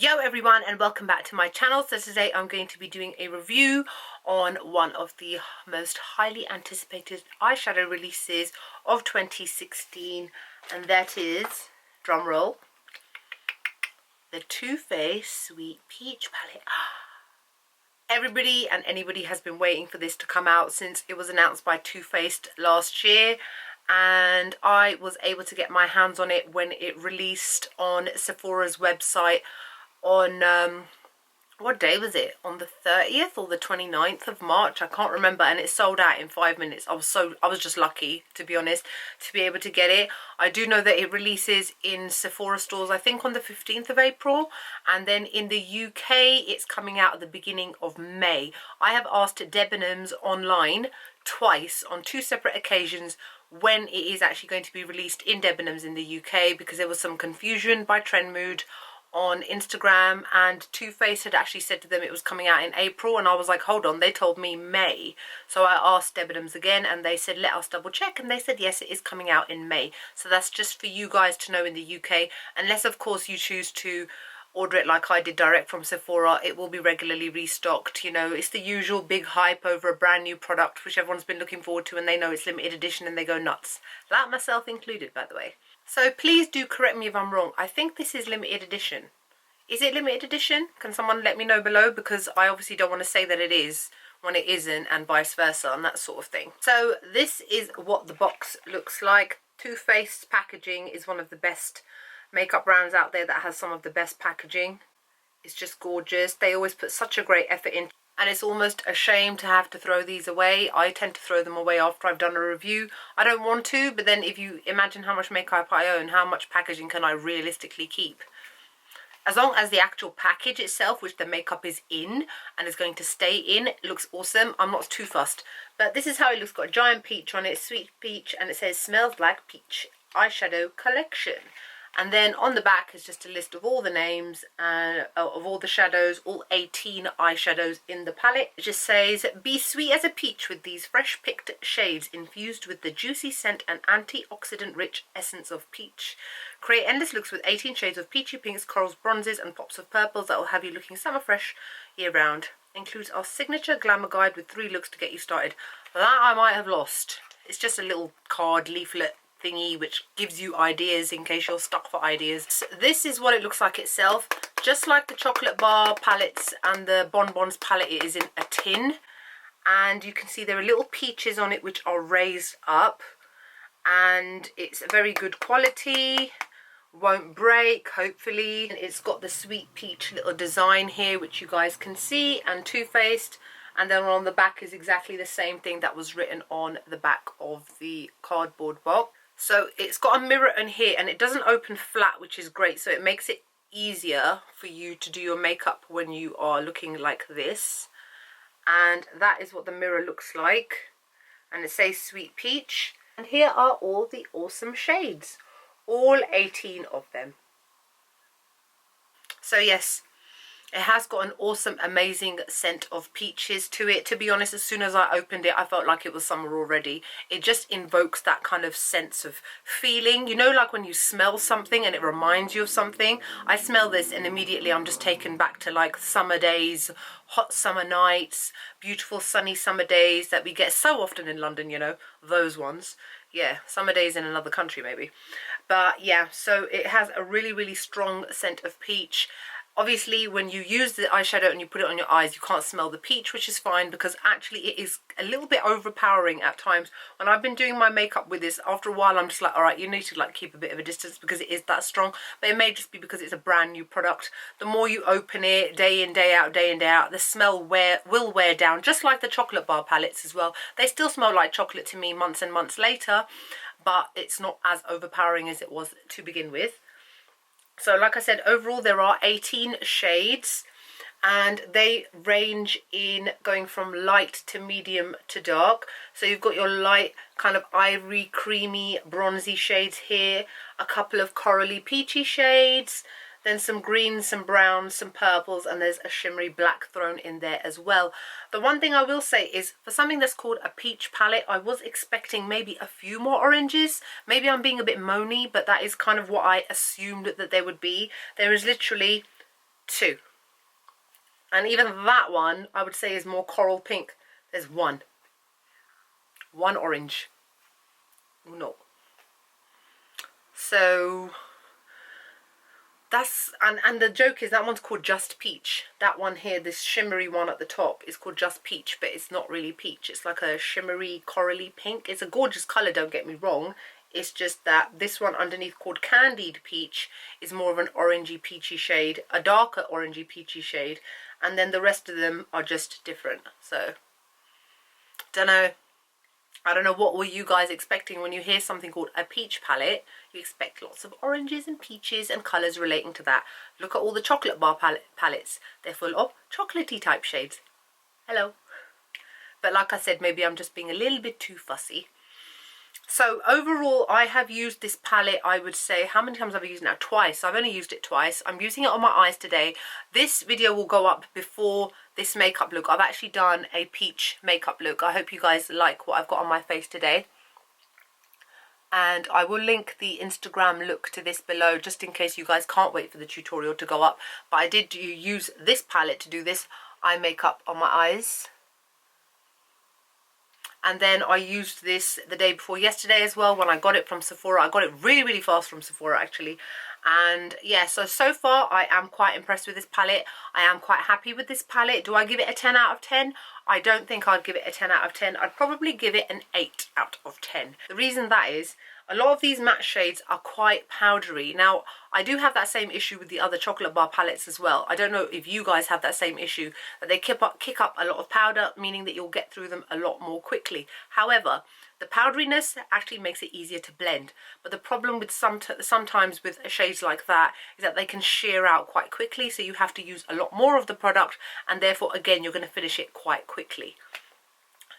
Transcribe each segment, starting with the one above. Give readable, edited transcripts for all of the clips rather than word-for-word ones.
Yo everyone, and welcome back to my channel. So today I'm going to be doing a review on one of the most highly anticipated eyeshadow releases of 2016, and that is, drumroll, the Too Faced Sweet Peach palette. Everybody and anybody has been waiting for this to come out since it was announced by Too Faced last year, and I was able to get my hands on it when it released on Sephora's website on what day was it, on the 30th or the 29th of March, I can't remember, and it sold out in 5 minutes. I was just lucky, to be honest, to be able to get it. I do know that it releases in Sephora stores I think on the 15th of April, and then in the UK it's coming out at the beginning of May. I have asked Debenhams online twice on 2 separate occasions when it is actually going to be released in Debenhams in the UK, because there was some confusion by Trendmood on Instagram, and Too Faced had actually said to them it was coming out in April, and I was like, hold on, they told me May. So I asked Debenhams again and they said let us double check, and they said yes, it is coming out in May. So that's just for you guys to know in the UK, unless of course you choose to order it like I did direct from Sephora. It will be regularly restocked. You know, it's the usual big hype over a brand new product which everyone's been looking forward to, and they know it's limited edition and they go nuts. That myself included, by the way. So please do correct me if I'm wrong. I think this is limited edition. Is it limited edition? Can someone let me know below, because I obviously don't want to say that it is when it isn't, and vice versa, and that sort of thing. So this is what the box looks like. Too Faced packaging is one of the best makeup brands out there that has some of the best packaging. It's just gorgeous. They always put such a great effort in, and it's almost a shame to have to throw these away. I tend to throw them away after I've done a review. I don't want to, but then if you imagine how much makeup I own, how much packaging can I realistically keep? As long as the actual package itself, which the makeup is in and is going to stay in, it looks awesome, I'm not too fussed. But this is how it looks. Got a giant peach on it, sweet peach, and it says smells like peach eyeshadow collection. And then on the back is just a list of all the names and of all the shadows, all 18 eyeshadows in the palette. It just says, be sweet as a peach with these fresh picked shades infused with the juicy scent and antioxidant rich essence of peach. Create endless looks with 18 shades of peachy pinks, corals, bronzes and pops of purples that will have you looking summer fresh year round. Includes our signature glamour guide with 3 looks to get you started. That I might have lost. It's just a little card leaflet thingy which gives you ideas in case you're stuck for ideas. So this is what it looks like itself. Just like the chocolate bar palettes and the bonbons palette, it is in a tin, and you can see there are little peaches on it which are raised up, and it's a very good quality, won't break hopefully. And it's got the sweet peach little design here which you guys can see, and Too Faced. And then on the back is exactly the same thing that was written on the back of the cardboard box. So it's got a mirror in here, and it doesn't open flat, which is great. So it makes it easier for you to do your makeup when you are looking like this. And that is what the mirror looks like. And it says Sweet Peach. And here are all the awesome shades. All 18 of them. So yes, it has got an awesome, amazing scent of peaches to it. To be honest, as soon as I opened it, I felt like it was summer already. It just invokes that kind of sense of feeling. You know, like when you smell something and it reminds you of something. I smell this and immediately I'm just taken back to like summer days, hot summer nights, beautiful sunny summer days that we get so often in London, you know, those ones. Yeah, summer days in another country maybe. But yeah, so it has a really, really strong scent of peach. Obviously, when you use the eyeshadow and you put it on your eyes, you can't smell the peach, which is fine, because actually it is a little bit overpowering at times. When I've been doing my makeup with this, after a while I'm just like, all right, you need to like keep a bit of a distance because it is that strong. But it may just be because it's a brand new product. The more you open it, day in, day out, the smell will wear down, just like the chocolate bar palettes as well. They still smell like chocolate to me months and months later, but it's not as overpowering as it was to begin with. So like I said, overall there are 18 shades, and they range in going from light to medium to dark. So you've got your light kind of ivory, creamy, bronzy shades here, a couple of corally, peachy shades, then some greens, some browns, some purples, and there's a shimmery black thrown in there as well. The one thing I will say is, for something that's called a peach palette, I was expecting maybe a few more oranges. Maybe I'm being a bit moany, but that is kind of what I assumed that there would be. There is literally 2. And even that one, I would say, is more coral pink. There's 1. 1 orange. No. So that's, and the joke is that one's called Just Peach. That one here, this shimmery one at the top, is called Just Peach, but it's not really peach. It's like a shimmery corally pink. It's a gorgeous colour, don't get me wrong. It's just that this one underneath, called Candied Peach, is more of an orangey peachy shade, a darker orangey peachy shade, and then the rest of them are just different. So don't know. I don't know, what were you guys expecting when you hear something called a peach palette? You expect lots of oranges and peaches and colours relating to that. Look at all the chocolate bar palettes. They're full of chocolatey type shades. Hello. But like I said, maybe I'm just being a little bit too fussy. So overall, I have used this palette, I would say, how many times have I used it now? Twice. I've only used it twice. I'm using it on my eyes today. This video will go up before this makeup look. I've actually done a peach makeup look. I hope you guys like what I've got on my face today. And I will link the Instagram look to this below, just in case you guys can't wait for the tutorial to go up. But I did use this palette to do this eye makeup on my eyes. And then I used this the day before yesterday as well, when I got it from Sephora. I got it really, really fast from Sephora, actually. And yeah, so far I am quite impressed with this palette. I am quite happy with this palette. Do I give it a 10 out of 10? I don't think I'd give it a 10 out of 10. I'd probably give it an 8 out of 10. The reason that is, a lot of these matte shades are quite powdery. Now, I do have that same issue with the other chocolate bar palettes as well. I don't know if you guys have that same issue, that they kick up a lot of powder, meaning that you'll get through them a lot more quickly. However, the powderiness actually makes it easier to blend. But the problem with sometimes with shades like that is that they can shear out quite quickly, so you have to use a lot more of the product, and therefore, again, you're going to finish it quite quickly.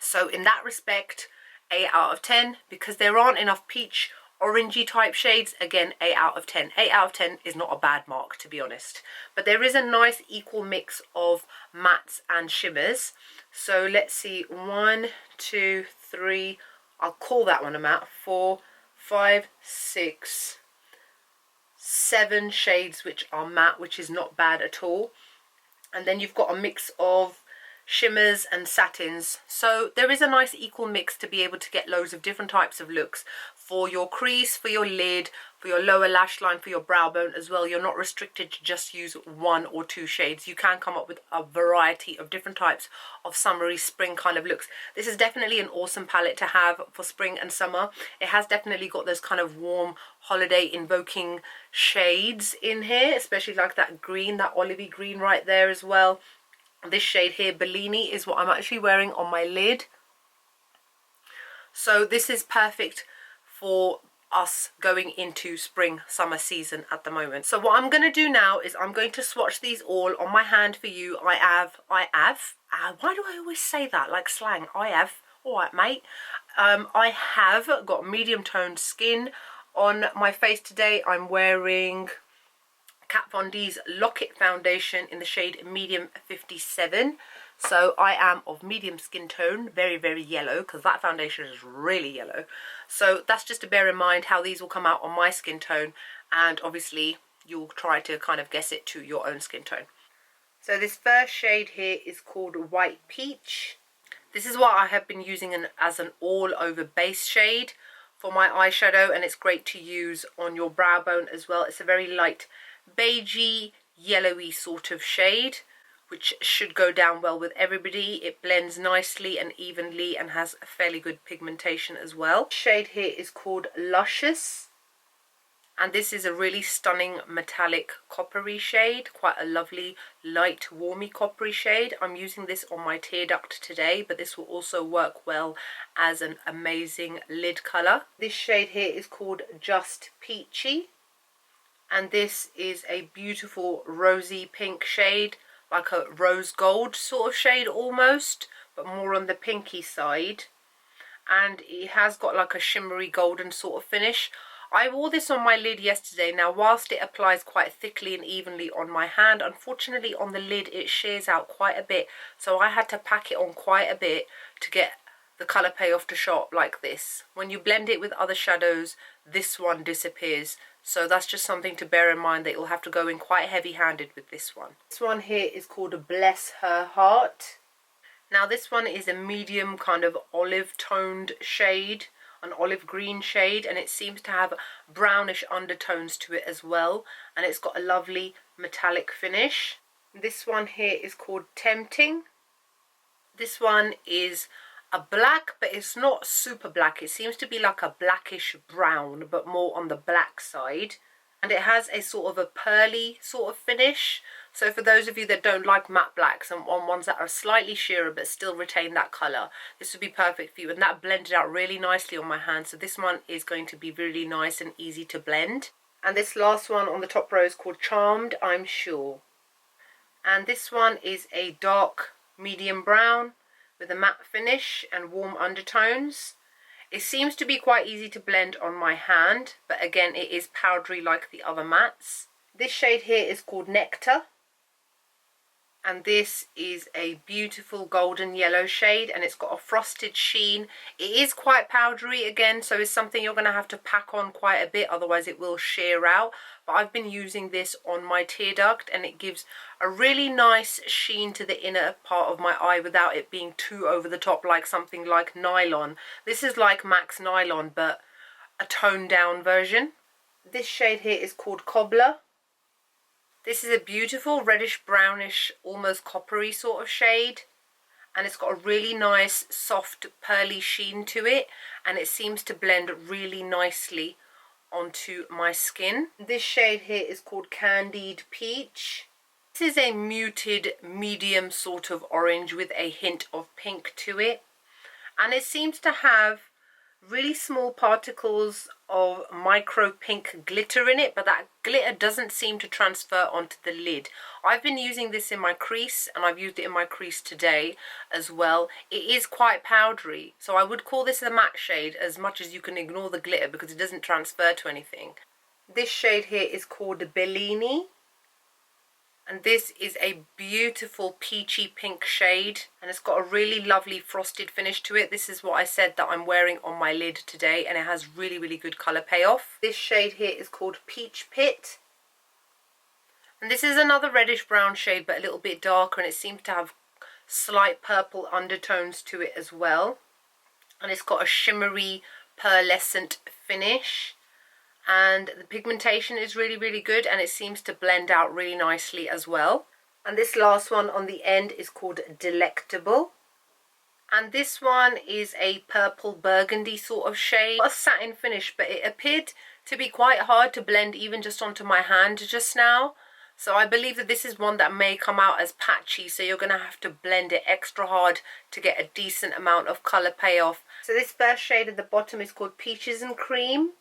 So in that respect, 8 out of 10, because there aren't enough peach orangey type shades. Again, 8 out of 10. 8 out of 10 is not a bad mark, to be honest. But there is a nice equal mix of mattes and shimmers. So let's see, 1, 2, 3, I'll call that one a matte, 4, 5, 6, 7 shades which are matte, which is not bad at all. And then you've got a mix of shimmers and satins, so there is a nice equal mix to be able to get loads of different types of looks for your crease, for your lid, for your lower lash line, for your brow bone as well. You're not restricted to just use 1 or 2 shades. You can come up with a variety of different types of summery spring kind of looks. This is definitely an awesome palette to have for spring and summer. It has definitely got those kind of warm holiday invoking shades in here, especially like that green, that olivey green right there as well. This shade here, Bellini, is what I'm actually wearing on my lid. So this is perfect for us going into spring summer season at the moment. So what I'm going to do now is I'm going to swatch these all on my hand for you. I have, why do I always say that like slang? I have, all right mate. I have got medium toned skin on my face today. I'm wearing Kat Von D's Lock-It foundation in the shade medium 57. So I am of medium skin tone, very, very yellow, because that foundation is really yellow. So that's just to bear in mind how these will come out on my skin tone, and obviously you'll try to kind of guess it to your own skin tone. So this first shade here is called White Peach. This is what I have been using as an all-over base shade for my eyeshadow, and it's great to use on your brow bone as well. It's a very light beigey, yellowy sort of shade, which should go down well with everybody. It blends nicely and evenly and has a fairly good pigmentation as well. The shade here is called Luscious, and this is a really stunning metallic coppery shade, quite a lovely light warmy coppery shade. I'm using this on my tear duct today, but this will also work well as an amazing lid colour. This shade here is called Just Peachy, and this is a beautiful rosy pink shade, like a rose gold sort of shade almost, but more on the pinky side. And it has got like a shimmery golden sort of finish. I wore this on my lid yesterday. Now, whilst it applies quite thickly and evenly on my hand, unfortunately on the lid it shears out quite a bit. So I had to pack it on quite a bit to get the colour payoff to show up like this. When you blend it with other shadows, this one disappears. So that's just something to bear in mind, that you'll have to go in quite heavy-handed with this one. This one here is called Bless Her Heart. Now this one is a medium kind of olive toned shade, an olive green shade, and it seems to have brownish undertones to it as well, and it's got a lovely metallic finish. This one here is called Tempting. This one is a black, but it's not super black. It seems to be like a blackish brown, but more on the black side. And it has a sort of a pearly sort of finish. So for those of you that don't like matte blacks and want ones that are slightly sheerer but still retain that colour, this would be perfect for you. And that blended out really nicely on my hand. So this one is going to be really nice and easy to blend. And this last one on the top row is called Charmed, I'm Sure. And this one is a dark medium brown with a matte finish and warm undertones. It seems to be quite easy to blend on my hand, but again it is powdery like the other mattes. This shade here is called Nectar, and this is a beautiful golden yellow shade, and it's got a frosted sheen. It is quite powdery again, so it's something you're going to have to pack on quite a bit, otherwise it will sheer out. But I've been using this on my tear duct, and it gives a really nice sheen to the inner part of my eye without it being too over the top like something like nylon. This is like Max Nylon, but a toned down version. This shade here is called Cobbler. This is a beautiful reddish brownish, almost coppery sort of shade, and it's got a really nice soft pearly sheen to it, and it seems to blend really nicely onto my skin. This shade here is called Candied Peach. This is a muted medium sort of orange with a hint of pink to it, and it seems to have really small particles of micro pink glitter in it, but that glitter doesn't seem to transfer onto the lid. I've been using this in my crease, and I've used it in my crease today as well. It is quite powdery, so I would call this a matte shade as much as you can ignore the glitter because it doesn't transfer to anything. This shade here is called Bellini, and this is a beautiful peachy pink shade, and it's got a really lovely frosted finish to it. This is what I said that I'm wearing on my lid today, and it has really, really good colour payoff. This shade here is called Peach Pit, and this is another reddish brown shade but a little bit darker, and it seems to have slight purple undertones to it as well, and it's got a shimmery pearlescent finish. And the pigmentation is really, really good, and it seems to blend out really nicely as well. And this last one on the end is called Delectable, and this one is a purple burgundy sort of shade, a satin finish, but it appeared to be quite hard to blend even just onto my hand just now. So I believe that this is one that may come out as patchy, so you're going to have to blend it extra hard to get a decent amount of colour payoff. So this first shade at the bottom is called Peaches and Cream.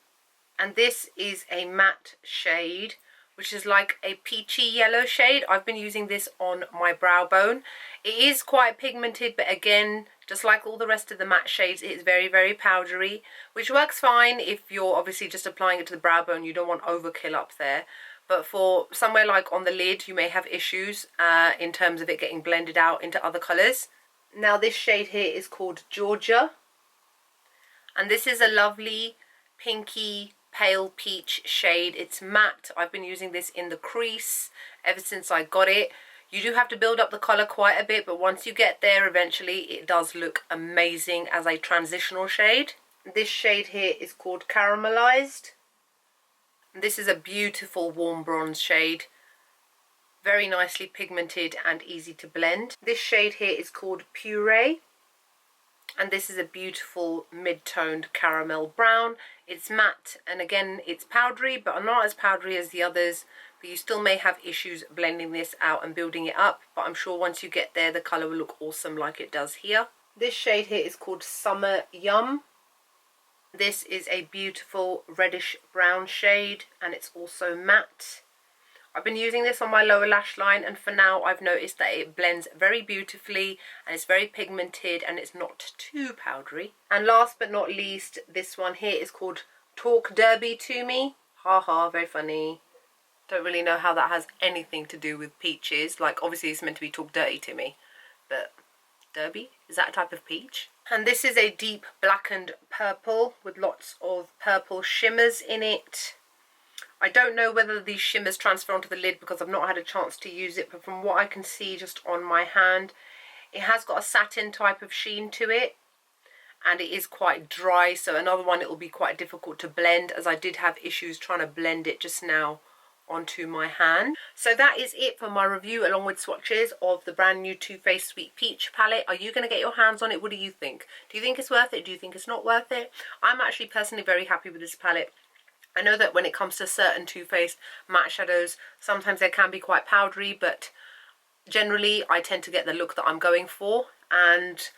And this is a matte shade, which is like a peachy yellow shade. I've been using this on my brow bone. It is quite pigmented, but again, just like all the rest of the matte shades, it is very, very powdery, which works fine if you're obviously just applying it to the brow bone. You don't want overkill up there. But for somewhere like on the lid, you may have issues in terms of it getting blended out into other colours. Now this shade here is called Georgia, and this is a lovely pinky pale peach shade. It's matte. I've been using this in the crease ever since I got it. You do have to build up the colour quite a bit, but once you get there eventually it does look amazing as a transitional shade. This shade here is called Caramelized. This is a beautiful warm bronze shade, very nicely pigmented and easy to blend. This shade here is called Puree, and this is a beautiful mid-toned caramel brown. It's matte, and again it's powdery, but not as powdery as the others, but you still may have issues blending this out and building it up, but I'm sure once you get there the colour will look awesome like it does here. This shade here is called Summer Yum. This is a beautiful reddish brown shade, and it's also matte. I've been using this on my lower lash line, and for now I've noticed that it blends very beautifully and it's very pigmented and it's not too powdery. And last but not least, this one here is called Talk Derby to Me. Haha, very funny. Don't really know how that has anything to do with peaches. Like, obviously it's meant to be Talk Dirty to Me, but Derby? Is that a type of peach? And this is a deep blackened purple with lots of purple shimmers in it. I don't know whether these shimmers transfer onto the lid because I've not had a chance to use it, but from what I can see just on my hand, it has got a satin type of sheen to it, and it is quite dry, so another one it will be quite difficult to blend, as I did have issues trying to blend it just now onto my hand. So that is it for my review along with swatches of the brand new Too Faced Sweet Peach palette. Are you going to get your hands on it? What do you think? Do you think it's worth it? Do you think it's not worth it? I'm actually personally very happy with this palette. I know that when it comes to certain Too Faced matte shadows, sometimes they can be quite powdery, but generally I tend to get the look that I'm going for, and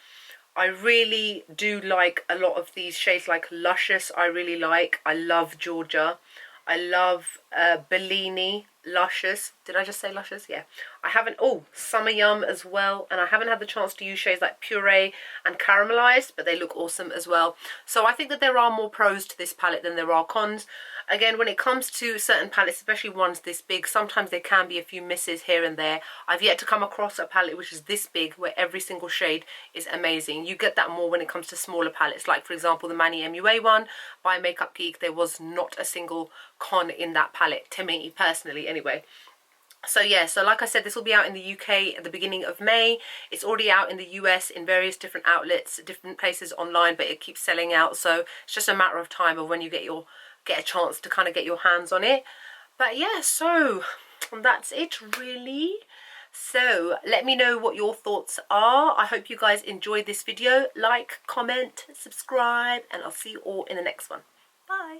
I really do like a lot of these shades, like Luscious I really like. I love Georgia. I love Bellini, Luscious. Did I just say Luscious? Yeah. I haven't, oh, Summer Yum as well. And I haven't had the chance to use shades like Puree and Caramelized, but they look awesome as well. So I think that there are more pros to this palette than there are cons. Again, when it comes to certain palettes, especially ones this big, sometimes there can be a few misses here and there. I've yet to come across a palette which is this big where every single shade is amazing. You get that more when it comes to smaller palettes, like for example the Manny MUA one by Makeup Geek. There was not a single con in that palette, to me personally anyway. So yeah, so like I said, this will be out in the UK at the beginning of May. It's already out in the US in various different outlets, different places online, but it keeps selling out. So it's just a matter of time of when you get a chance to kind of get your hands on it. But yeah, so that's it really. So let me know what your thoughts are. I hope you guys enjoyed this video. Like, comment, subscribe, and I'll see you all in the next one. Bye.